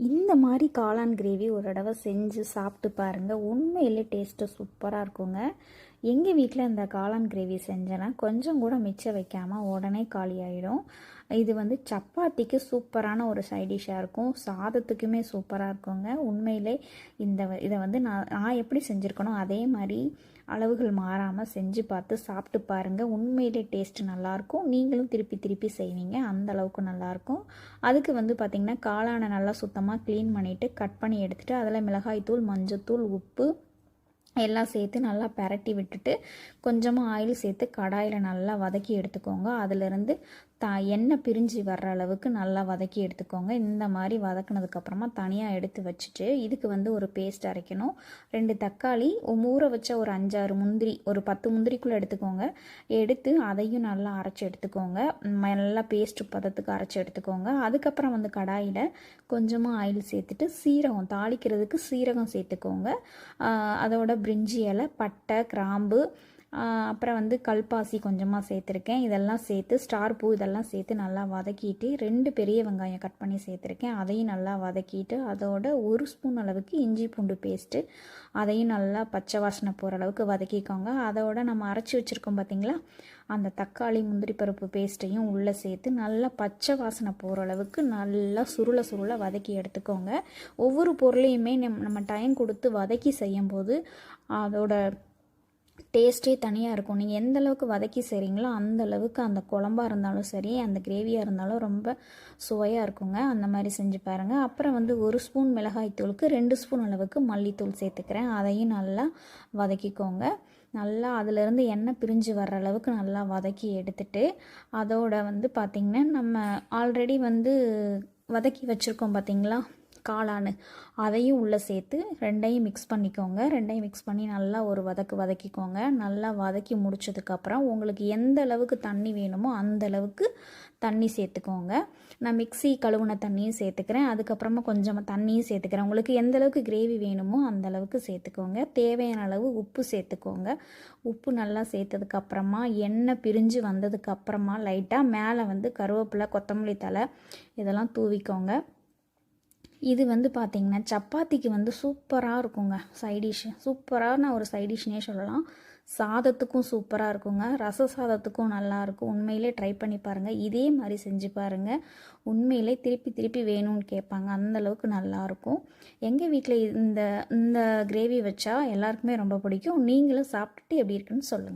இந்த மாதிரி காளான் கிரேவி ஒரு தடவை செஞ்சு சாப்பிட்டு பாருங்கள். உண்மையிலே டேஸ்ட்டு சூப்பராக இருக்குங்க. எங்கள் வீட்டில் இந்த காளான் கிரேவி செஞ்சேன்னா கொஞ்சம் கூட மிச்சம் வைக்காமல் உடனே காலி ஆகிடும். இது வந்து சப்பாத்திக்கு சூப்பரான ஒரு சைட் டிஷ்ஷாக இருக்கும். சாதத்துக்குமே சூப்பராக இருக்குங்க. உண்மையிலே இதை வந்து நான் எப்படி செஞ்சுருக்கனோ அதே மாதிரி அளவுகள் மாறாமல் செஞ்சு பார்த்து சாப்பிட்டு பாருங்கள். உண்மையிலே டேஸ்ட்டு நல்லாயிருக்கும். நீங்களும் திருப்பி திருப்பி செய்வீங்க, அந்த அளவுக்கு நல்லாயிருக்கும். அதுக்கு வந்து பார்த்திங்கன்னா காளானை நல்லா சுத்தமாக க்ளீன் பண்ணிவிட்டு கட் பண்ணி எடுத்துகிட்டு அதில் மிளகாய்த்தூள், மஞ்சத்தூள், உப்பு எல்லாம் சேர்த்து நல்லா பரட்டி விட்டுட்டு கொஞ்சமாக ஆயில் சேர்த்து கடாயில் நல்லா வதக்கி எடுத்துக்கோங்க. அதிலிருந்து எண்ணெய் பிரிஞ்சு வர்ற அளவுக்கு நல்லா வதக்கி எடுத்துக்கோங்க. இந்த மாதிரி வதக்கினதுக்கப்புறமா தனியாக எடுத்து வச்சுட்டு இதுக்கு வந்து ஒரு பேஸ்ட் அரைக்கணும். 2 தக்காளி, ஊற வச்ச ஒரு 5-6 முந்திரி, ஒரு 10 முந்திரிக்குள்ளே எடுத்துக்கோங்க. எடுத்து அதையும் நல்லா அரைச்சி எடுத்துக்கோங்க. நல்லா பேஸ்ட் பதத்துக்கு அரைச்சி எடுத்துக்கோங்க. அதுக்கப்புறம் வந்து கடாயில் கொஞ்சமாக ஆயில் சேர்த்துட்டு சீரகம் தாளிக்கிறதுக்கு சீரகம் சேர்த்துக்கோங்க. அதோட பிரிஞ்சி இலை, பட்டை, கிராம்பு, அப்புறம் வந்து கல்பாசி கொஞ்சமாக சேர்த்துருக்கேன். இதெல்லாம் சேர்த்து ஸ்டார் பூ இதெல்லாம் சேர்த்து நல்லா வதக்கிட்டு 2 பெரிய வெங்காயம் கட் பண்ணி சேர்த்துருக்கேன். அதையும் நல்லா வதக்கிட்டு அதோட 1 ஸ்பூன் அளவுக்கு இஞ்சி பூண்டு பேஸ்ட்டு அதையும் நல்லா பச்சை வாசனை போகிற அளவுக்கு வதக்கிக்கோங்க. அதோட நம்ம அரைச்சி வச்சுருக்கோம் பார்த்திங்களா, அந்த தக்காளி முந்திரி பருப்பு பேஸ்ட்டையும் உள்ளே சேர்த்து நல்லா பச்சை வாசனை போகிற அளவுக்கு நல்லா சுருள வதக்கி எடுத்துக்கோங்க. ஒவ்வொரு பொருளையுமே நம்ம டைம் கொடுத்து வதக்கி செய்யும்போது அதோட டேஸ்ட்டே தனியாக இருக்கும். நீங்கள் எந்த அளவுக்கு வதக்கி செய்கிறீங்களோ அந்த அளவுக்கு அந்த குழம்பா இருந்தாலும் சரி, அந்த கிரேவியாக இருந்தாலும் ரொம்ப சுவையாக இருக்குங்க. அந்த மாதிரி செஞ்சு பாருங்கள். அப்புறம் வந்து 1 ஸ்பூன் மிளகாய் தூளுக்கு 2 ஸ்பூன் அளவுக்கு மல்லித்தூள் சேர்த்துக்கிறேன். அதையும் நல்லா வதக்கிக்கோங்க. நல்லா அதிலேருந்து எண்ணெய் பிரிஞ்சு வர்ற அளவுக்கு நல்லா வதக்கி எடுத்துட்டு அதோட வந்து பார்த்திங்கன்னா நம்ம ஆல்ரெடி வந்து வதக்கி வச்சுருக்கோம் பார்த்திங்களா காளான், அதையும் உள்ளே சேர்த்து 2ஐயும் மிக்ஸ் பண்ணிக்கோங்க. 2ஐயும் மிக்ஸ் பண்ணி நல்லா ஒரு வதக்கிக்கோங்க. நல்லா வதக்கி முடிச்சதுக்கப்புறம் உங்களுக்கு எந்த அளவுக்கு தண்ணி வேணுமோ அந்த அளவுக்கு தண்ணி சேர்த்துக்கோங்க. நான் மிக்ஸி கழுவுன தண்ணியும் சேர்த்துக்கிறேன். அதுக்கப்புறமா கொஞ்சமாக தண்ணியும் சேர்த்துக்கிறேன். உங்களுக்கு எந்த அளவுக்கு கிரேவி வேணுமோ அந்த அளவுக்கு சேர்த்துக்கோங்க. தேவையான அளவு உப்பு சேர்த்துக்கோங்க. உப்பு நல்லா சேர்த்ததுக்கப்புறமா எண்ணெய் பிரிஞ்சு வந்ததுக்கப்புறமா லைட்டாக மேலே வந்து கருவேப்பிலை, கொத்தமல்லி தழை இதெல்லாம் தூவிக்கோங்க. இது வந்து பார்த்திங்கன்னா சப்பாத்திக்கு வந்து சூப்பராக இருக்குங்க. சைடிஷ்ஷு சூப்பரான ஒரு சைடிஷ்னே சொல்லலாம். சாதத்துக்கும் சூப்பராக இருக்குங்க. ரச சாதத்துக்கும் நல்லாயிருக்கும். உண்மையிலே ட்ரை பண்ணி பாருங்கள். இதே மாதிரி செஞ்சு பாருங்கள். உண்மையிலே திருப்பி திருப்பி வேணும்னு கேட்பாங்க. அந்தளவுக்கு நல்லாயிருக்கும். எங்கள் வீட்டில் இந்த கிரேவி வச்சா எல்லாருக்குமே ரொம்ப பிடிக்கும். நீங்களும் சாப்பிட்டுட்டு எப்படி இருக்குன்னு சொல்லுங்கள்.